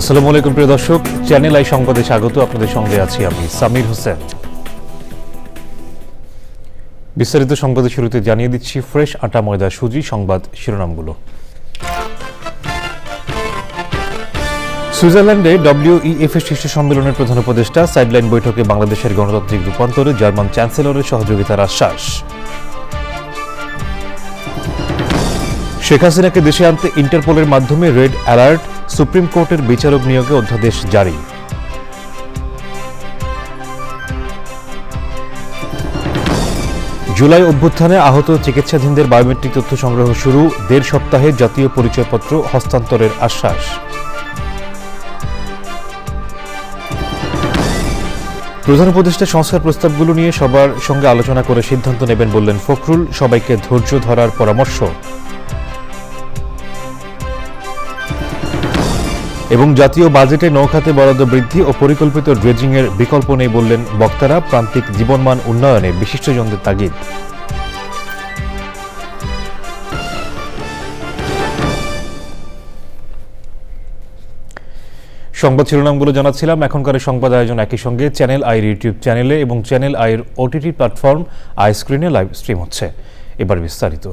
আসসালামু আলাইকুম প্রিয় দর্শক, চ্যানেল আই সংবাদে স্বাগত। আপনাদের সঙ্গে আছি আমি সামির হোসেন। বিস্তারিত সংবাদের শুরুতে জানিয়ে দিচ্ছি ফ্রেশ আটা ময়দা সুজি সংবাদ শিরোনামগুলো। সুইজারল্যান্ডে WEF এর শীর্ষ সম্মেলনের প্রধান উপদেষ্টা সাইডলাইন বৈঠকে বাংলাদেশের গণতান্ত্রিক রূপান্তরে জার্মান চ্যান্সেলরের সহযোগিতার আশ্বাস। শেখ হাসিনাকে দেশে আনতে ইন্টারপোলের মাধ্যমে রেড অ্যালার্ট, সুপ্রিম কোর্টের বিচারক নিয়োগে অধ্যাদেশ জারি। জুলাই অভ্যুত্থানে আহত চিকিৎসাধীনদের বায়োমেট্রিক তথ্য সংগ্রহ শুরু, ১.৫ সপ্তাহে জাতীয় পরিচয়পত্র হস্তান্তরের আশ্বাস। প্রধান উপদেষ্টা সংস্কার প্রস্তাবগুলো নিয়ে সবার সঙ্গে আলোচনা করে সিদ্ধান্ত নেবেন বললেন ফখরুল, সবাইকে ধৈর্য ধরার পরামর্শ। এবং জাতীয় বাজেটে নৌখাতে বরাদ্দ বৃদ্ধি ও পরিকল্পিত ড্রেজিংয়ের বিকল্প নেই বললেন বক্তারা, প্রান্তিক জীবনমান উন্নয়নে বিশিষ্টজনদের তাগিদ। সংবাদ শিরোনামগুলো জানাচ্ছিলাম। এখনকার সংবাদ আয়োজন একই সঙ্গে চ্যানেল আইর ইউটিউব চ্যানেলে এবং চ্যানেল আইর OTT প্ল্যাটফর্ম আই স্ক্রিনে লাইভ স্ট্রিম হচ্ছে। এবার বিস্তারিত।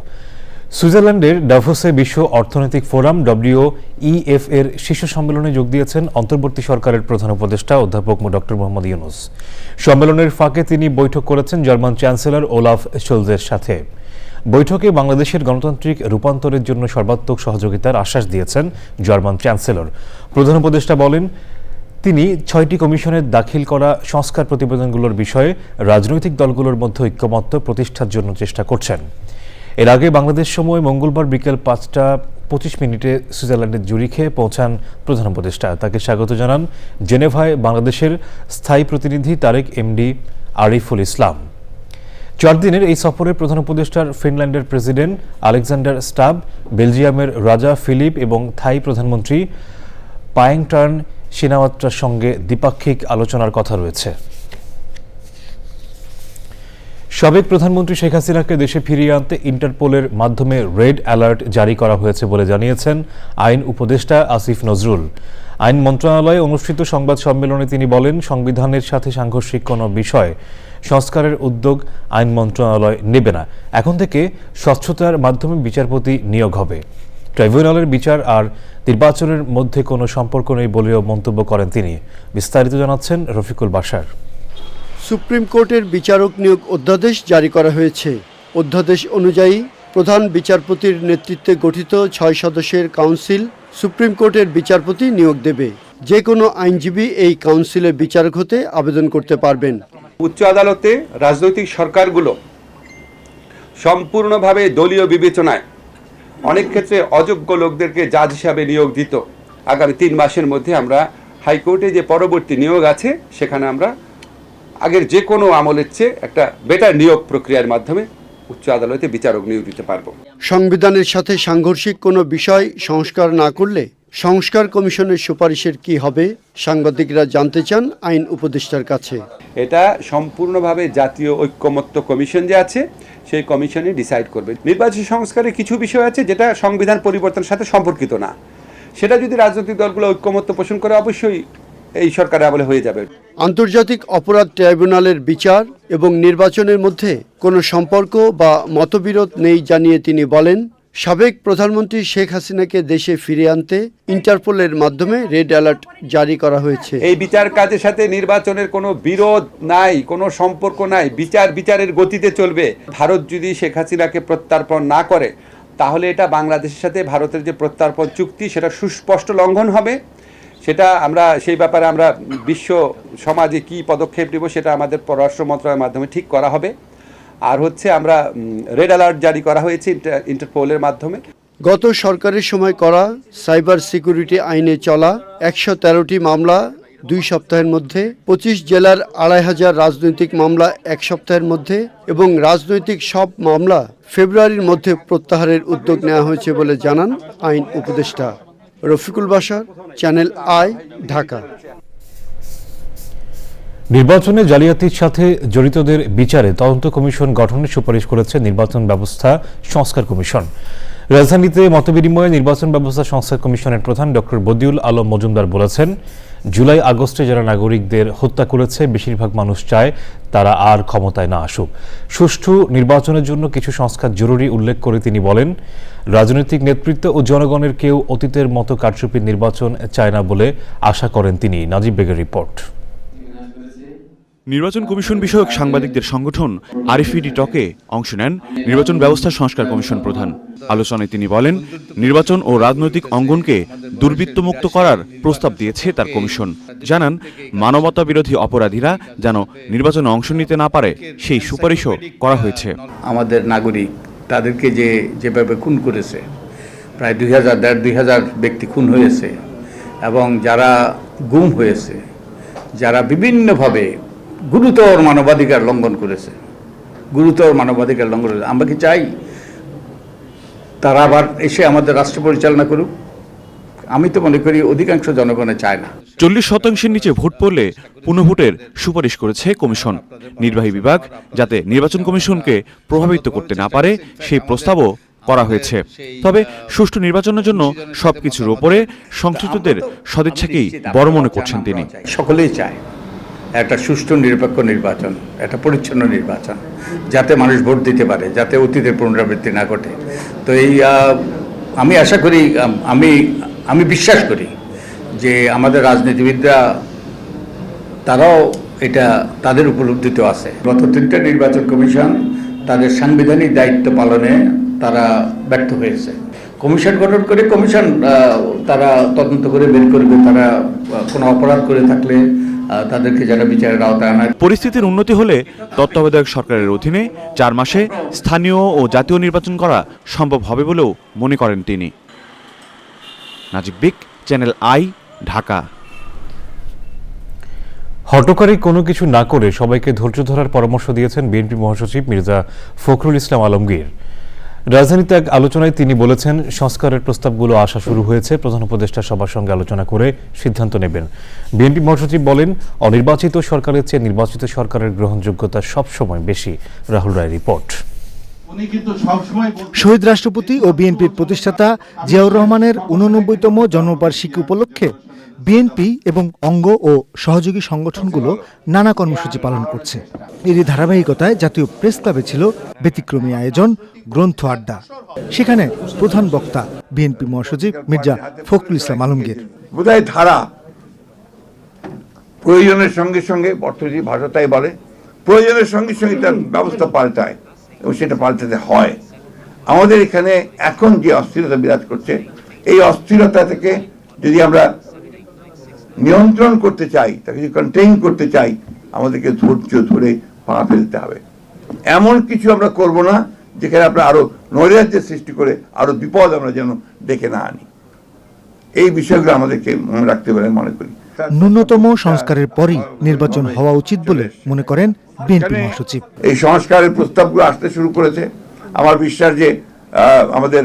সুইজারল্যান্ডের ডাভোসে বিশ্ব অর্থনৈতিক ফোরাম WEF এর শীর্ষ সম্মেলনে যোগ দিয়েছেন অন্তর্বর্তী সরকারের প্রধান উপদেষ্টা অধ্যাপক ডক্টর মোহাম্মদ ইউনূস। সম্মেলনের ফাঁকে তিনি বৈঠক করেছেন জার্মান চ্যান্সেলর ওলাফ শোলজের সাথে। বৈঠকে বাংলাদেশের গণতান্ত্রিক রূপান্তরের জন্য সর্বাত্মক সহযোগিতার আশ্বাস দিয়েছেন জার্মান চ্যান্সেলর। প্রধান উপদেষ্টা বলেন, তিনি 6টি কমিশনের দাখিল করা সংস্কার প্রতিবেদনগুলোর বিষয়ে রাজনৈতিক দলগুলোর মধ্যে ঐক্যমত্য প্রতিষ্ঠার জন্য চেষ্টা করছেন। এর আগে বাংলাদেশ সময় মঙ্গলবার বিকেল 5টা 25 সুইজারল্যান্ডের জুরিখে পৌঁছান প্রধান উপদেষ্টা। তাকে স্বাগত জানান জেনেভায় বাংলাদেশের স্থায়ী প্রতিনিধি তারেক MD আরিফুল ইসলাম। 4 দিনের এই সফরে প্রধান উপদেষ্টার ফিনল্যান্ডের প্রেসিডেন্ট আলেকজান্ডার স্টাব, বেলজিয়ামের রাজা ফিলিপ এবং থাই প্রধানমন্ত্রী পায়েংটার্ন সিনাওয়াত্রার সঙ্গে দ্বিপাক্ষিক আলোচনার কথা রয়েছে। সাবেক প্রধানমন্ত্রী শেখ হাসিনাকে দেশে ফিরিয়ে আনতে ইন্টারপোলের মাধ্যমে রেড অ্যালার্ট জারি করা হয়েছে বলে জানিয়েছেন আইন উপদেষ্টা আসিফ নজরুল। আইন মন্ত্রণালয়ে অনুষ্ঠিত সংবাদ সম্মেলনে তিনি বলেন, সংবিধানের সাথে সাংঘর্ষিক কোনো বিষয় সংস্কারের উদ্যোগ আইন মন্ত্রণালয় নেবে না। এখন থেকে স্বচ্ছতার মাধ্যমে বিচারপতি নিয়োগ হবে। ট্রাইব্যুনালের বিচার আর নির্বাচনের মধ্যে কোনো সম্পর্ক নেই বলেও মন্তব্য করেন তিনি। বিস্তারিত জানাচ্ছেন রফিকুল বাশার। সুপ্রিম কোর্টের বিচারক নিয়োগ অধ্যাদেশ জারি করা হয়েছে। অধ্যাদেশ অনুযায়ী প্রধান বিচারপতির নেতৃত্বে গঠিত 6 সদস্যের কাউন্সিল সুপ্রিম কোর্টের বিচারপতি নিয়োগ দেবে। যে কোনো আইনজীবী এই কাউন্সিলে বিচারক হতে আবেদন করতে পারবেন। উচ্চ আদালতে রাজনৈতিক সরকারগুলো সম্পূর্ণভাবে দলীয় বিবেচনায় অনেক ক্ষেত্রে অযোগ্য লোকদেরকে জাজ হিসাবে নিয়োগ দিত। আগামী 3 মাসের মধ্যে আমরা হাইকোর্টে যে পরবর্তী নিয়োগ আছে সেখানে আমরা আগের যে কোনো আমলের চেয়ে একটা বেটার নিয়োগ প্রক্রিয়ার মাধ্যমে উচ্চ আদালতে বিচারক নিয়োগ দিতে পারবো। সংবিধানের সাথে সাংঘর্ষিক কোনো বিষয় সংস্কার না করলে সংস্কার কমিশনের সুপারিশের কি হবে, সাংবাদিকরা জানতে চান আইন উপদেষ্টার কাছে। এটা সম্পূর্ণভাবে জাতীয় ঐক্যমত্য কমিশন যে আছে সেই কমিশনে ডিসাইড করবে। নির্বাচন সংস্কারে কিছু বিষয় আছে যেটা সংবিধান পরিবর্তনের সাথে সম্পর্কিত না, সেটা যদি রাজনৈতিক দলগুলো ঐক্যমত্য পোষণ করে অবশ্যই এই সরকারের আমলে হয়ে যাবে। আন্তর্জাতিক অপরাধ ট্রাইব্যুনালের বিচার এবং নির্বাচনের মধ্যে কোনো সম্পর্ক বা মতবিরোধ নেই জানিয়ে তিনি বলেন, সাবেক প্রধানমন্ত্রী শেখ হাসিনাকে দেশে ফিরিয়ে আনতে ইন্টারপোলের মাধ্যমে রেড অ্যালার্ট জারি করা হয়েছে। এই বিচার কাজের সাথে নির্বাচনের কোনো বিরোধ নাই, কোনো সম্পর্ক নাই। বিচারের গতিতে চলবে। ভারত যদি শেখ হাসিনাকে প্রত্যার্পণ না করে তাহলে এটা বাংলাদেশের সাথে ভারতের যে প্রত্যার্পণ চুক্তি সেটা সুস্পষ্ট লঙ্ঘন হবে। সেটা আমরা সেই ব্যাপারে আমরা বিশ্ব সমাজে কি পদক্ষেপ নেব সেটা আমাদের পররাষ্ট্র মন্ত্রণালয়ের মাধ্যমে ঠিক করা হবে। আর হচ্ছে আমরা রেড অ্যালার্ট জারি করা হয়েছে ইন্টারপোলের মাধ্যমে। গত সরকারের সময় করা সাইবার সিকিউরিটি আইনে চলা 113টি মামলা 2 সপ্তাহের মধ্যে, 25 জেলার 2500 রাজনৈতিক মামলা 1 সপ্তাহের মধ্যে এবং রাজনৈতিক সব মামলা ফেব্রুয়ারির মধ্যে প্রত্যাহারের উদ্যোগ নেওয়া হয়েছে বলে জানান আইন উপদেষ্টা। Rafiqul Bashar, channel I, Dhaka. নির্বাচনে জালিয়াতির সাথে জড়িতদের বিচারে তদন্ত কমিশন গঠনের সুপারিশ করেছে নির্বাচন ব্যবস্থা সংস্কার কমিশন। রাজধানীতে মতবিনিময়ে নির্বাচন ব্যবস্থা সংস্কার কমিশনের প্রধান ডক্টর বদিউল আলম মজুমদার বলেছেন, জুলাই আগস্টে যারা নাগরিকদের হত্যা করেছে বেশিরভাগ মানুষ চায় তারা আর ক্ষমতায় না আসুক। সুষ্ঠু নির্বাচনের জন্য কিছু সংস্কার জরুরি উল্লেখ করে তিনি বলেন, রাজনৈতিক নেতৃত্ব ও জনগণের কেউ অতীতের মতো কারচুপির নির্বাচন চায় না বলে আশা করেন তিনি। নাজিব বেগের রিপোর্ট। নির্বাচন কমিশন বিষয়ক সাংবাদিকদের সংগঠন আরএফইডি টকে অংশ নেন নির্বাচন ব্যবস্থা সংস্কার কমিশন প্রধান। আলোচনায় তিনি বলেন, নির্বাচন ও রাজনৈতিক অঙ্গনকে দুর্বৃত্তমুক্ত করার প্রস্তাব দিয়েছে তার কমিশন। জানান, মানবতা বিরোধী অপরাধীরা যেন নির্বাচনে অংশ নিতে না পারে সেই সুপারিশও করা হয়েছে। আমাদের নাগরিক তাদেরকে যেভাবে খুন করেছে, প্রায় 2000 ব্যক্তি খুন হয়েছে, এবং যারা গুম হয়েছে, যারা বিভিন্নভাবে গুরুতর মানবাধিকার লঙ্ঘন করেছে, আমরা কি চাই তারা আবার এসে আমাদের রাষ্ট্র পরিচালনা করুক? আমি তো মনে করি অধিকাংশ জনগণে চায় না। 40% নিচে ভোট পড়লে পুনঃভোটের সুপারিশ করেছে কমিশন। নির্বাহী বিভাগ যাতে নির্বাচন কমিশনকে প্রভাবিত করতে না পারে সেই প্রস্তাবও করা হয়েছে। তবে সুষ্ঠু নির্বাচনের জন্য সবকিছুর উপরে সংশ্লিষ্টদের সদিচ্ছাকেই বড় মনে করছেন তিনি। সকলেই চায় একটা সুষ্ঠু নিরপেক্ষ নির্বাচন, একটা পরিচ্ছন্ন নির্বাচন, যাতে মানুষ ভোট দিতে পারে, যাতে অতীতের পুনরাবৃত্তি না ঘটে। তো আমি আশা করি, আমি বিশ্বাস করি যে আমাদের রাজনীতিবিদরা তারাও এটা তাদের উপলব্ধিতে আছে। গত 3টা নির্বাচন কমিশন তাদের সাংবিধানিক দায়িত্ব পালনে তারা ব্যর্থ হয়েছে। কমিশন গঠন করে তারা তদন্ত করে বের করবে, তারা কোনো অপরাধ করে থাকলে তাদেরকে যারা বিচারের আওতায় আনা। পরিস্থিতির উন্নতি হলে তত্ত্বাবধায়ক সরকারের অধীনে 4 মাসে স্থানীয় ও জাতীয় নির্বাচন করা সম্ভব হবে বলেও মনে করেন তিনি। নাজিব বিক, চ্যানেল আই, ঢাকা। হটকারী কোনো কিছু না করে সবাইকে ধৈর্য ধরার পরামর্শ দিয়েছেন বিএনপি মহাসচিব মির্জা ফখরুল ইসলাম আলমগীর। রাজধানীতে এক আলোচনায় তিনি বলেছেন, সংস্কারের প্রস্তাবগুলো আসা শুরু হয়েছে, প্রধান উপদেষ্টা সবার সঙ্গে আলোচনা করে সিদ্ধান্ত নেবেন। বিএনপি মহাসচিব বলেন, অনির্বাচিত সরকারের চেয়ে নির্বাচিত সরকারের গ্রহণযোগ্যতা সবসময় বেশি। রাহুল রায় রিপোর্ট। শহীদ রাষ্ট্রপতি ও বিএনপির প্রতিষ্ঠাতা জিয়াউর রহমানের 89তম জন্মবার্ষিকী উপলক্ষে বিএনপি এবং অঙ্গ ও সহযোগী সংগঠনগুলো নানা কর্মসূচি পালন করছে। এরই ধারাবাহিকতায় জাতীয় প্রেস ক্লাবে ছিল ব্যতিক্রমী আয়োজন গ্রন্থ আড্ডা। সেখানে প্রধান বক্তা বিএনপি মহাসচিব মির্জা ফখরুল ইসলাম আলমগীর। বোধহয় ধারা প্রয়োজনের সঙ্গে সঙ্গে, অর্থনীতি ভাষা তাই বলে, প্রয়োজনের সঙ্গে সঙ্গে তার ব্যবস্থা পাল্টায় এবং সেটা পাল্টাতে হয়। আমাদের এখানে এখন যে অস্থিরতা বিরাজ করছে, এই অস্থিরতা থেকে যদি আমরা নিয়ন্ত্রণ করতে চাই, তাকে যদি কন্টেইন করতে চাই, আমাদেরকে ধৈর্য ধরে পা ফেলতে হবে। এমন কিছু আমরা করব না যেখানে আমরা আরো নৈরাজ্যের সৃষ্টি করে আরো বিপদ আমরা যেন ডেকে না আনি। এই বিষয়গুলো আমাদেরকে মনে রাখতে পারে মনে করি। ন্যূনতম সংস্কারের পরই নির্বাচন হওয়া উচিত বলে মনে করেন বিএনপি মহাসচিব। এই সংস্কারের প্রস্তাবগুলো আসতে শুরু করেছে। আমার বিশ্বাস যে আমাদের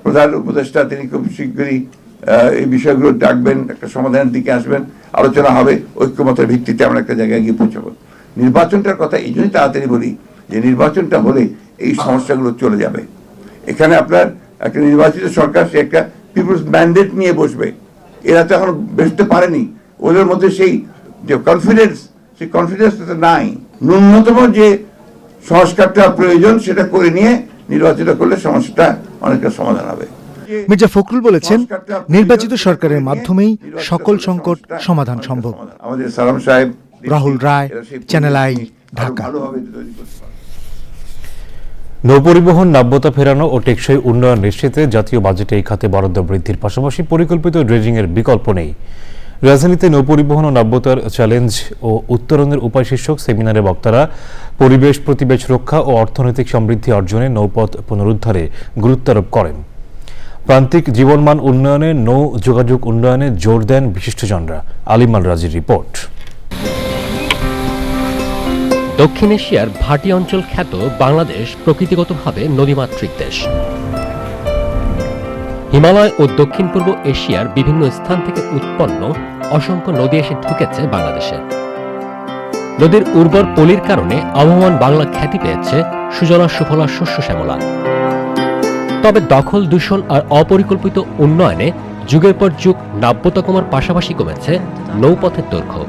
প্রধান উপদেষ্টা তিনি খুব শীঘ্রই এই বিষয়গুলো ডাকবেন, একটা সমাধানের দিকে আসবেন, আলোচনা হবে, ঐক্যমতের ভিত্তিতে আমরা একটা জায়গায় গিয়ে পৌঁছাবো। নির্বাচনটার কথা এই জন্যই তাড়াতাড়ি বলি যে নির্বাচনটা হলে এই সমস্যাগুলো চলে যাবে। এখানে আপনার একটা নির্বাচিত সরকার, সে একটা পিপলস ম্যান্ডেট নিয়ে বসবে। এরা তো এখন বসতে পারেনি, ওদের মধ্যে সেই যে কনফিডেন্স, সেই কনফিডেন্সটা নাই। ন্যূনতম যে সংস্কারটা প্রয়োজন সেটা করে নিয়ে নির্বাচিত করলে সমস্যাটা অনেকটা সমাধান হবে। মির্জা ফখরুল বলেছেন, নির্বাচিত সরকারের মাধ্যমেই সকল সংকট সমাধান সম্ভব। আমাদের সালাম সাহেব, রাহুল রায়, চ্যানেল আই, ঢাকা। নৌপরিবহন নাব্যতা ফেরানো ও টেকসই উন্নয়ন নিশ্চিতে জাতীয় বাজেটে এই খাতে বরাদ্দ বৃদ্ধির পাশাপাশি পরিকল্পিত ড্রেজিংয়ের বিকল্প নেই। রাজধানীতে নৌপরিবহন ও নাব্যতার চ্যালেঞ্জ ও উত্তরণের উপায় শীর্ষক সেমিনারে বক্তারা পরিবেশ প্রতিবেশ রক্ষা ও অর্থনৈতিক সমৃদ্ধি অর্জনে নৌপথ পুনরুদ্ধারে গুরুত্ব আরোপ করেন। প্রান্তিক জীবনমান উন্নয়নে, নৌ যোগাযোগ উন্নয়নে জোর দেন বিশিষ্টজনরা। আলিমাল রাজির রিপোর্ট। দক্ষিণ এশিয়ার ভাটি অঞ্চল খ্যাত বাংলাদেশ প্রকৃতিগতভাবে নদীমাতৃক দেশ। হিমালয় ও দক্ষিণ পূর্ব এশিয়ার বিভিন্ন স্থান থেকে উৎপন্ন অসংখ্য নদী এসে ঢুকেছে বাংলাদেশে। নদীর উর্বর পলির কারণে আবহমান বাংলা খ্যাতি পেয়েছে সুজলা সুফলা শস্য শ্যামলা। তবে দখল, দূষণ আর অপরিকল্পিত উন্নয়নে যুগের পর যুগ নাব্যতা কমার পাশাপাশি কমেছে নৌপথের দৈর্ঘ্য।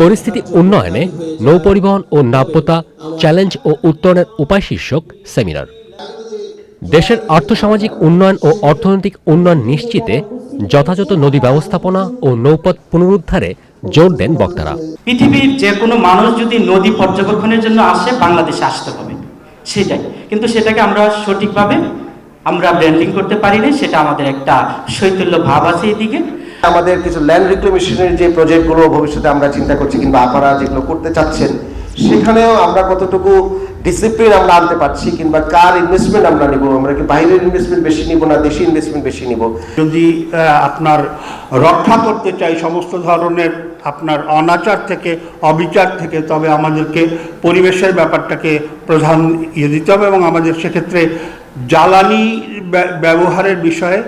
পরিস্থিতি উন্নয়নে নৌ পরিবহন ও নাব্যতা, চ্যালেঞ্জ ও উত্তরণের উপায় শীর্ষক সেমিনার। দেশের আর্থসামাজিক উন্নয়ন ও অর্থনৈতিক উন্নয়ন নিশ্চিতে যথাযথ নদী ব্যবস্থাপনা ও নৌপথ পুনরুদ্ধারে জোর দেন বক্তারা। পৃথিবীর যে কোনো মানুষ যদি নদী পর্যবেক্ষণের জন্য আসে, বাংলাদেশে আসতে হবে, সেটাই। কিন্তু সেটাকে আমরা সঠিকভাবে ব্র্যান্ডিং করতে পারি না, সেটা আমাদের একটা শৈথল্য ভাব আছে এদিকে। আমাদের কিছু ল্যান্ড রিক্লেমেশনের যে প্রজেক্টগুলো ভবিষ্যতে আমরা চিন্তা করছি কিংবা আপনারা যেগুলো করতে চাচ্ছেন, সেখানেও আমরা কতটুকু ডিসিপ্লিন আমরা আনতে পারছি, কিংবা কার ইনভেস্টমেন্ট আমরা নিব, আমরা কি বাইরের ইনভেস্টমেন্ট বেশি নিব না দেশি ইনভেস্টমেন্ট বেশি নিব। যদি আপনার রক্ষা করতে চাই সমস্ত ধরনের আপনার অনাচার থেকে, অবিচার থেকে, তবে আমাদেরকে পরিবেশের ব্যাপারটাকে প্রধান দিতে হবে এবং আমাদের সেক্ষেত্রে জ্বালানি ব্যবহারের বিষয়ে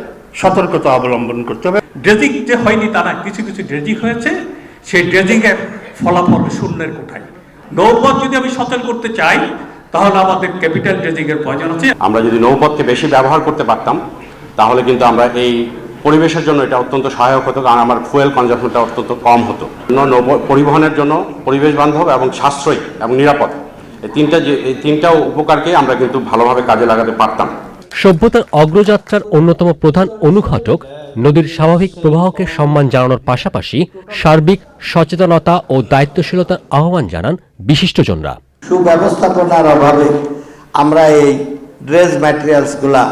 সতর্কতা অবলম্বন করতে হবে। ড্রেজিং যে হয়নি তা না, কিছু কিছু ড্রেজিং হয়েছে, সেই ড্রেজিংয়ের ফলাফল শূন্যের কোঠায়। নৌপথ যদি আমি সচল করতে চাই, তাহলে আমাদের ক্যাপিটাল ড্রেজিংয়ের প্রয়োজন আছে। আমরা যদি নৌপথকে বেশি ব্যবহার করতে পারতাম, তাহলে কিন্তু আমরা এই পরিবেশের জন্য এটা অত্যন্ত সহায়ক হতো, কারণ আমার ফুয়েল কনজাম্পশনটা অত্যন্ত কম হতো। নৌ পরিবহনের জন্য পরিবেশ বান্ধব এবং সাশ্রয়ী এবং নিরাপদ, এই তিনটা উপকারকে আমরা কিন্তু ভালোভাবে কাজে লাগাতে পারতাম। সভ্যতার অগ্রযাত্রার অন্যতম প্রধান অনুঘটক নদীর স্বাভাবিক প্রবাহকে সম্মান জানানোর পাশাপাশি সার্বিক সচেতনতা ও দায়িত্বশীলতার আহ্বান জানান বিশিষ্টজনরা। সুব্যবস্থাপনার অভাবে আমরা এই ড্রেজ ম্যাটেরিয়ালসগুলা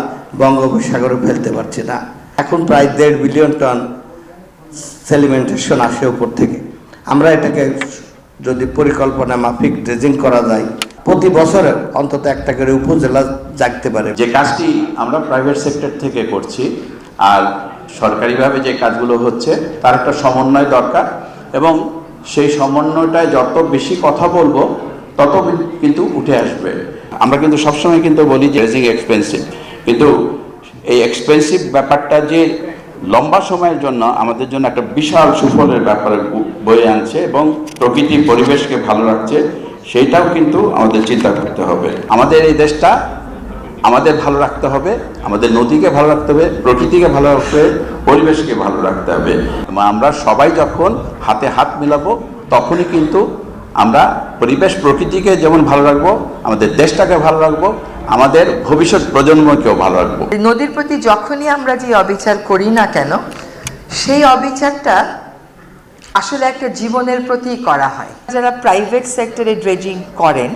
বঙ্গোপসাগরে ফেলতে পারছি না। এখন প্রায় 1.5 বিলিয়ন টন সেলিমেন্টেশন আসে উপর থেকে। আমরা এটাকে যদি পরিকল্পনা মাফিক ড্রেজিং করা যায়, প্রতি বছরের অন্তত একটা করে উপজেলা জাগতে পারে। যে কাজটি আমরা প্রাইভেট সেক্টর থেকে করছি আর সরকারিভাবে যে কাজগুলো হচ্ছে, তার একটা সমন্বয় দরকার, এবং সেই সমন্বয়টায় যত বেশি কথা বলবো তত কিন্তু উঠে আসবে। আমরা কিন্তু সবসময় কিন্তু বলি যে ড্রেজিং এক্সপেন্সিভ, কিন্তু এই এক্সপেন্সিভ ব্যাপারটা যে লম্বা সময়ের জন্য আমাদের জন্য একটা বিশাল সুফলের ব্যাপারে বয়ে আনছে এবং প্রকৃতি পরিবেশকে ভালো রাখছে, সেইটাও কিন্তু আমাদের চিন্তা করতে হবে। আমাদের এই দেশটা আমাদের ভালো রাখতে হবে, আমাদের নদীকে ভালো রাখতে হবে, প্রকৃতিকে ভালো রাখতে হবে, পরিবেশকে ভালো রাখতে হবে। আমরা সবাই যখন হাতে হাত মিলাবো, তখনই কিন্তু আমরা পরিবেশ প্রকৃতিকে যেমন ভালো রাখবো, আমাদের দেশটাকে ভালো রাখবো, আমাদের ভবিষ্যৎ প্রজন্মকেও ভালো রাখবো। নদীর প্রতি যখনই আমরা যে অবিচার করি না কেন, সেই অবিচারটা আসলে একটা জীবনের প্রতি করা হয়। যারা প্রাইভেট সেক্টরে ড্রেজিং করেন,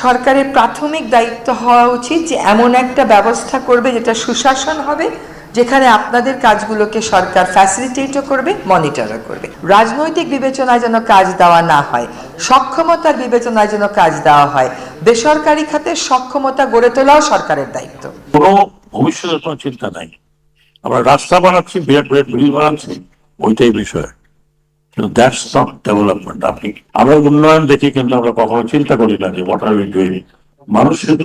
সরকারের প্রাথমিক দায়িত্ব হওয়া উচিত যে এমন একটা ব্যবস্থা করবে যেটা সুশাসন হবে, যেখানে আপনাদের কাজগুলোকে সরকার ফ্যাসিলিটেটও করবে, মনিটরও করবে। রাজনৈতিক বিবেচনায় যেন কাজ দেওয়া না হয়, সক্ষমতার বিবেচনায় যেন কাজ দেওয়া হয়। বেসরকারি খাতে সক্ষমতা গড়ে তোলাও সরকারের দায়িত্ব। কোনো ভবিষ্যতের কোনো চিন্তা নাই। আমরা রাস্তা বানাচ্ছি, বিরাট বিরাট ব্রিজ বানাচ্ছি, ওইটাই বিষয়। কিন্তু দ্যাটস নট ডেভেলপমেন্ট। আমরা উন্নয়ন দেখি, কিন্তু আমরা কখনো চিন্তা করি না যে হোয়াট আর উই ডুইং। মানুষের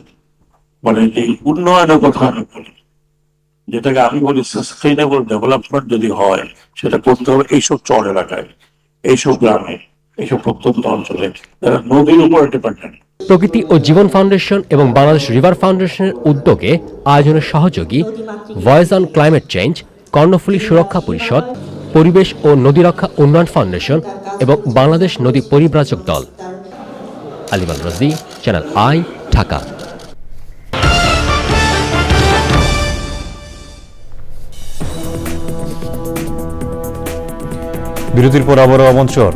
মানে এই উন্নয়নের কথা আমি বলি, যেটাকে আমি বলি সাস্টেইনেবল ডেভেলপমেন্ট যদি হয়, সেটা করতে হবে এইসব চর এলাকায়, এইসব গ্রামে, এইসব প্রত্যন্ত অঞ্চলে যারা নদীর উপর ডিপেন্ডেন্ট। প্রকৃতি ও জীবন ফাউন্ডেশন এবং বাংলাদেশ রিভার ফাউন্ডেশনের উদ্যোগে আয়োজনের সহযোগী voice on climate change, Karnaphuli সুরক্ষা পরিষদ, পরিবেশ ও নদী রক্ষা উন্নয়ন ফাউন্ডেশন এবং বাংলাদেশ নদী পরিব্রাজক দল। আলিমান রাজি, চ্যানেল আই, ঢাকা। বিরতির পর আবারও আমন্ত্রণ।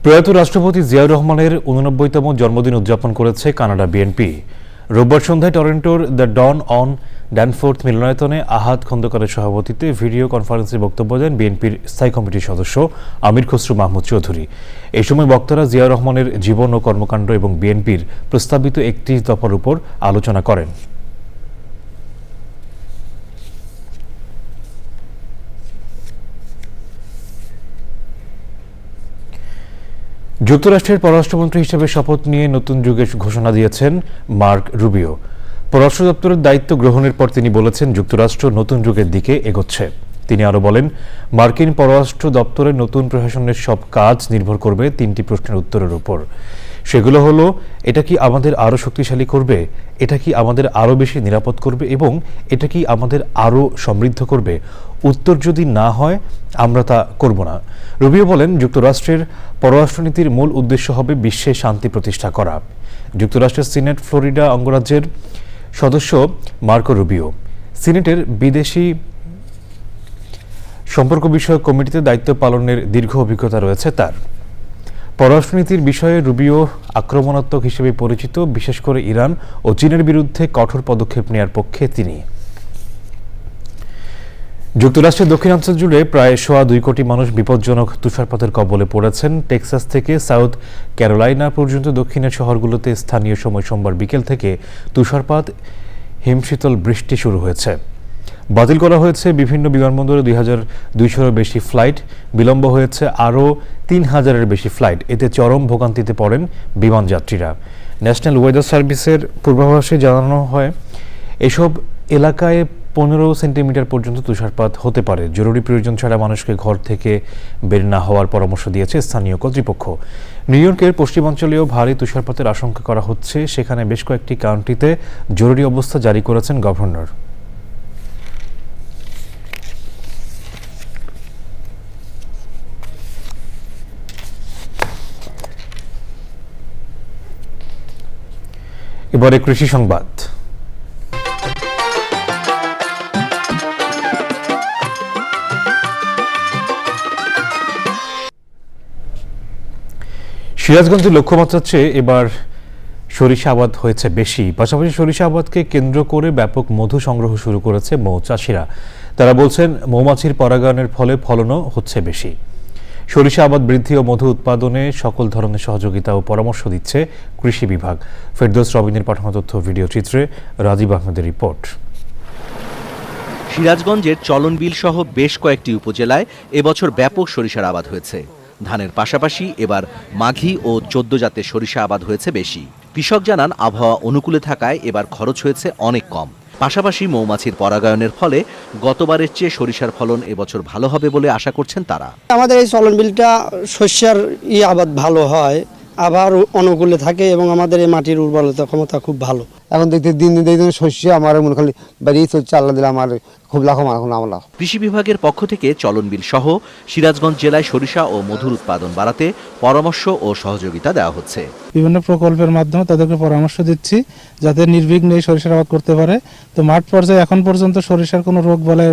প্রয়াত রাষ্ট্রপতি জিয়াউর রহমানের 89তম জন্মদিন উদযাপন করেছে কানাডা বিএনপি। রোববার সন্ধ্যায় টরন্টোর দ্য ডন অন ড্যানফোর্থ মিলনায়তনে আহাদ খন্দকারের সভাপতিত্বে ভিডিও কনফারেন্সে বক্তব্য দেন বিএনপির স্থায়ী কমিটির সদস্য আমির খসরু মাহমুদ চৌধুরী। এই সময় বক্তারা জিয়াউর রহমানের জীবন ও কর্মকাণ্ড এবং বিএনপির প্রস্তাবিত 31 দফার উপর আলোচনা করেন। যুক্তরাষ্ট্রের পররাষ্ট্রমন্ত্রী হিসেবে শপথ নিয়ে নতুন যুগের ঘোষণা দিয়েছেন মার্ক রুবিও। পররাষ্ট্র দপ্তরের দায়িত্ব গ্রহণের পর তিনি বলেছেন, যুক্তরাষ্ট্র নতুন যুগের দিকে এগোচ্ছে। তিনি আরও বলেন, মার্কিন পররাষ্ট্র দপ্তরের নতুন প্রশাসনের সব কাজ নির্ভর করবে 3টি প্রশ্নের উত্তরের উপর। সেগুলো হলো, এটা কি আমাদের আরও শক্তিশালী করবে, এটা কি আমাদের আরও বেশি নিরাপদ করবে এবং এটা কি আমাদের আরও সমৃদ্ধ করবে। উত্তর যদি না হয় আমরা তা করব না। রুবিও বলেন, যুক্তরাষ্ট্রের পররাষ্ট্রনীতির মূল উদ্দেশ্য হবে বিশ্বে শান্তি প্রতিষ্ঠা করা। যুক্তরাষ্ট্রের সিনেট ফ্লোরিডা অঙ্গরাজ্যের সদস্য মার্কো রুবিও সিনেটের বিদেশি সম্পর্ক বিষয়ক কমিটিতে দায়িত্ব পালনের দীর্ঘ অভিজ্ঞতা রয়েছে তার। পররাষ্ট্রনীতির বিষয়ে রুবিও আক্রমণাত্মক হিসেবে পরিচিত, বিশেষ করে ইরান ও চীনের বিরুদ্ধে কঠোর পদক্ষেপ নেয়ার পক্ষে তিনি। যুক্তরাষ্ট্রের দক্ষিণাঞ্চল জুড়ে প্রায় 2.25 কোটি মানুষ বিপজ্জনক তুষারপাতের কবলে পড়েছেন। টেক্সাস থেকে সাউথ ক্যারোলাইনা পর্যন্ত দক্ষিণের শহরগুলোতে স্থানীয় সময় সোমবার বিকেল থেকে তুষারপাত, হিমশীতল বৃষ্টি শুরু হয়েছে। বাতিল করা হয়েছে বিভিন্ন বিমানবন্দরে 2,200-এরও বেশি ফ্লাইট, বিলম্ব হয়েছে আরও 3,000-এর বেশি ফ্লাইট। এতে চরম ভোগান্তিতে পড়েন বিমান যাত্রীরা। ন্যাশনাল ওয়েদার সার্ভিসের পূর্বাভাসে জানানো হয়, এসব এলাকায় 15 সেন্টিমিটার পর্যন্ত তুষারপাত হতে পারে। জরুরি প্রয়োজন ছাড়া মানুষকে ঘর থেকে বের না হওয়ার পরামর্শ দিয়েছে স্থানীয় কর্তৃপক্ষ। নিউ ইয়র্কের পশ্চিমাঞ্চলেও ভারী তুষারপাতের আশঙ্কা করা হচ্ছে। সেখানে বেশ কয়েকটি কাউন্টিতে জরুরি অবস্থা জারি করেছেন গভর্নর। এবারে কৃষি সংবাদ। সিরাজগঞ্জের লক্ষ্যমাত্রার চেয়ে এবার সরিষা আবাদ হয়েছে বেশি। পাশাপাশি সরিষা আবাদকে কেন্দ্র করে ব্যাপক মধু সংগ্রহ শুরু করেছে মৌচাষিরা। তারা বলছেন, মৌমাছির পরাগায়নের ফলে ফলনও হচ্ছে বেশি। সরিষা আবাদ বৃদ্ধি ও মধু উৎপাদনে সকল ধরনের সহযোগিতা ও পরামর্শ দিচ্ছে কৃষি বিভাগ। ফেরদৌস রবিনের পাঠানো তথ্য ভিডিও চিত্রে রাজীব আহমেদের রিপোর্ট। সিরাজগঞ্জের চলনবিল সহ বেশ কয়েকটি উপজেলায় এবছর ব্যাপক সরিষার আবাদ হয়েছে। ধানের পাশাপাশি এবার মাঘি ও 14 জাতের সরিষা আবাদ হয়েছে বেশি। কৃষক জানান, আবহাওয়া অনুকূলে থাকায় এবার খরচ হয়েছে অনেক কম। পাশাপাশি মৌমাছির পরাগায়নের ফলে গতবারের চেয়ে সরিষার ফলন এবছর ভালো হবে বলে আশা করছেন তারা। আমাদের এই চলনবিলটা শস্যের আবাদ ভালো হয়, আবার অনুকূলে থাকে এবং আমাদের এই মাটির উর্বরতা ক্ষমতা খুব ভালো। এখন দেখতে দিন দিন শস্য আমার মনে খালি বাড়িয়ে চলছে, আল্লাহ দিলে আমার খুব লাভ এখন আমার। কৃষি বিভাগের পক্ষ থেকে চলনবিল সহ সিরাজগঞ্জ জেলায় সরিষা ও মধুর উৎপাদন বাড়াতে পরামর্শ ও সহযোগিতা দেওয়া হচ্ছে। বিভিন্ন প্রকল্পের মাধ্যমে তাদেরকে পরামর্শ দিচ্ছি যাতে নির্বিঘ্নে সরিষার আবাদ করতে পারে। তো মাঠ পর্যায়ে এখন পর্যন্ত সরিষার কোনো রোগ বালাই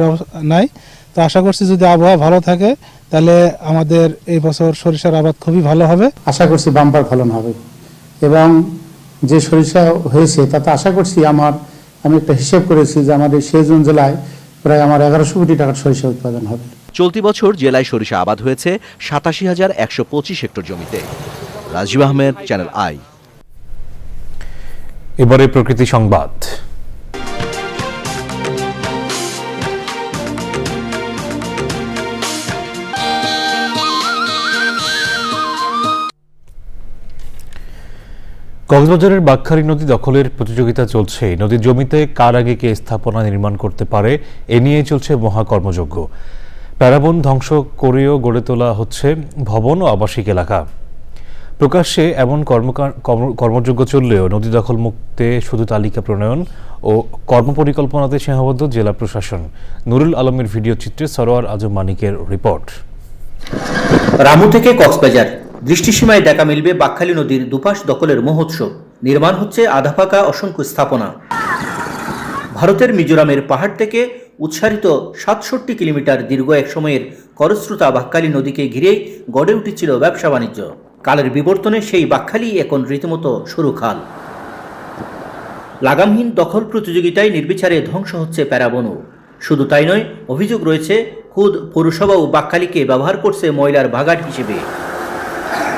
নাই। তো আশা করছি যদি আবহাওয়া ভালো থাকে তাহলে আমাদের এই বছর সরিষার আবাদ খুবই ভালো হবে। আশা করছি বাম্পার ফলন হবে এবং যে সরিষা হয়েছে তাতে আশা করছি আমি একটা হিসেব করেছি যে আমাদের সিরাজগঞ্জ জেলায় প্রায় আমার 1100 কোটি টাকার সরিষা উৎপাদন হবে। চলতি বছর জেলায় সরিষা আবাদ হয়েছে 87,125 হেক্টর জমিতে। Rajib Ahmed, Channel i. এবারে প্রকৃতি সংবাদ। কক্সবাজারের বাঁকখালী নদী দখলের প্রতিযোগিতা চলছে। নদীর জমিতে কার আগে কে স্থাপনা নির্মাণ করতে পারে এ নিয়ে চলছে মহাকর্মযজ্ঞ। প্যারাবন ধ্বংস করেও গড়ে তোলা হচ্ছে ভবন ও আবাসিক এলাকা। প্রকাশ্যে এমন কর্মযজ্ঞ চললেও নদী দখল মুক্তে শুধু তালিকা প্রণয়ন ও কর্মপরিকল্পনাতে সীমাবদ্ধ জেলা প্রশাসন। নুরুল আলমের ভিডিও চিত্রে সরোয়ার আজম মানিকের রিপোর্ট। রামু থেকে কক্সবাজার দৃষ্টিসীমায় দেখা মিলবে বাঁকখালী নদীর দুপাশ দখলের মহোৎসব। নির্মাণ হচ্ছে আধাপাকা অসংখ্য স্থাপনা। ভারতের মিজোরামের পাহাড় থেকে উৎসারিত 67 কিলোমিটার দীর্ঘ এক সময়ের খরস্রোতা বাঁকখালী নদীকে ঘিরেই গড়ে উঠেছিল ব্যবসা বাণিজ্য। কালের বিবর্তনে সেই বাঁকখালী এখন রীতিমতো সরু খাল। লাগামহীন দখল প্রতিযোগিতায় নির্বিচারে ধ্বংস হচ্ছে প্যারাবনও। শুধু তাই নয়, অভিযোগ রয়েছে খুদ পৌরসভাও বাঁকখালীকে ব্যবহার করছে ময়লার ভাগাড় হিসেবে।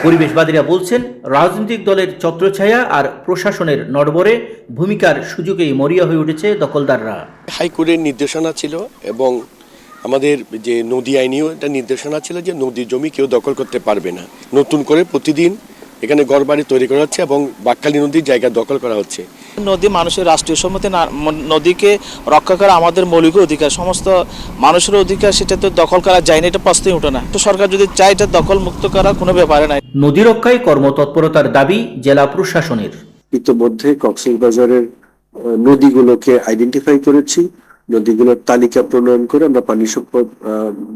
পরিবেশবাদীরা বলছেন, রাজনৈতিক দলের ছত্রছায়া আর প্রশাসনের নড়বড়ে ভূমিকার সুযোগেই মরিয়া হয়ে উঠেছে দখলদাররা। হাইকোর্টের নির্দেশনা ছিল এবং আমাদের যে নদী আইনেও একটা নির্দেশনা ছিল যে নদীর জমি কেউ দখল করতে পারবে না। নতুন করে প্রতিদিন এখানে ঘরবাড়ি তৈরি করা হচ্ছে এবং বাঁকখালী নদীর জায়গা দখল করা হচ্ছে। নদী মানুষের রাষ্ট্রীয় সম্মতি না, নদীকে রক্ষা করা আমাদের মৌলিক অধিকার, সমস্ত মানুষের অধিকার, সেটা তো দখল করা যায় না, এটা প্রশ্নই ওঠে না। তো সরকার যদি চায় এটা দখল মুক্ত করা কোনো ব্যাপারে নাই। নদী রক্ষায় কর্মতৎপরতার দাবি জেলা প্রশাসনের। ইতিমধ্যে কক্সবাজারের নদীগুলোকে আইডেন্টিফাই করেছি, নদীগুলোর তালিকা প্রণয়ন করে আমরা পানি সম্পদ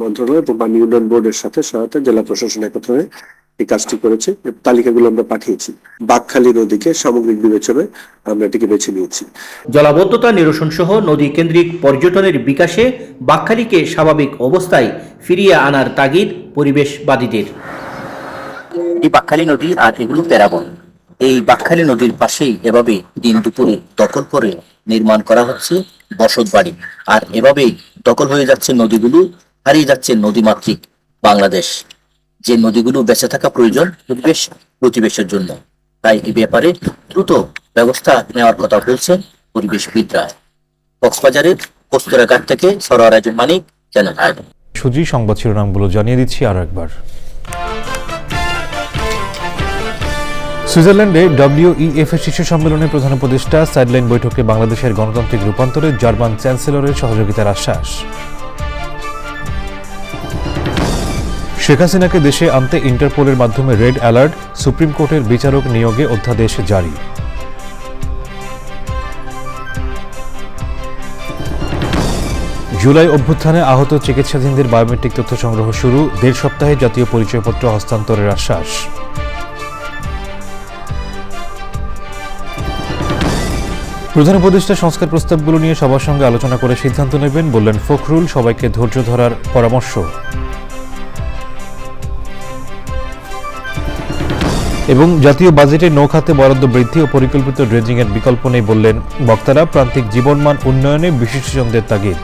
মন্ত্রণালয় এবং পানি উন্নয়ন বোর্ডের সাথে সহায়তা জেলা প্রশাসন একত্র হয়ে এই কাজটি করেছে। তালিকাগুলো আমরা পাঠিয়েছি। বাকখালী নদীকে সামগ্রিক বিবেচনায় আমরা এটিকে বেছে নিয়েছি। জলাবদ্ধতা নিরসন সহ নদী কেন্দ্রিক পর্যটনের বিকাশে বাকখালীকে স্বাভাবিক অবস্থায় ফিরিয়ে আনার তাগিদ পরিবেশবাদীদের। এই বাকখালী নদী আর এগুলো প্যারাবন, এই বাকখালী নদীর পাশেই এভাবে দিন দুপুরে দখল করে নির্মাণ করা হচ্ছে বসত বাড়ি, আর এভাবেই দখল হয়ে যাচ্ছে নদীগুলো, হারিয়ে যাচ্ছে নদীমাতৃক বাংলাদেশ। যে নদীগুলো বেঁচে থাকা প্রয়োজন পরিবেশ প্রতিবেশের জন্য, তাই এই ব্যাপারে দ্রুত ব্যবস্থা নেওয়ার কথা বলছেন পরিবেশবিদরা। কক্সবাজারের কস্তুরাঘাট থেকে সরোয়ার রাজু মানিক, চ্যানেল আই। সুজি সংবাদ শিরোনামগুলো জানিয়ে দিচ্ছি আরো একবার। সুইজারল্যান্ডে WEF এর শীর্ষ সম্মেলনে প্রধান উপদেষ্টা সাইডলাইন বৈঠকে বাংলাদেশের গণতান্ত্রিক রূপান্তরে জার্মান চ্যান্সেলরের সহযোগিতার আশ্বাস। শেখ হাসিনাকে দেশে আনতে ইন্টারপোলের মাধ্যমে রেড অ্যালার্ট, সুপ্রিম কোর্টের বিচারক নিয়োগে অধ্যাদেশ জারি। জুলাই অভ্যুত্থানে আহত চিকিৎসাধীনদের বায়োমেট্রিক তথ্য সংগ্রহ শুরু, ১.৫ সপ্তাহে জাতীয় পরিচয়পত্র হস্তান্তরের আশ্বাস। প্রধান উপদেষ্টা সংস্কার প্রস্তাবগুলো নিয়ে সবার সঙ্গে আলোচনা করে সিদ্ধান্ত নেবেন বললেন ফখরুল, সবাইকে ধৈর্য ধরার পরামর্শ। এবং জাতীয় বাজেটে নৌ খাতে বরাদ্দ বৃদ্ধি ও পরিকল্পিত ড্রেজিংয়ের বিকল্প নেই বললেন বক্তারা। প্রান্তিক জীবনমান উন্নয়নে বিশিষ্টজনদের তাগিদ।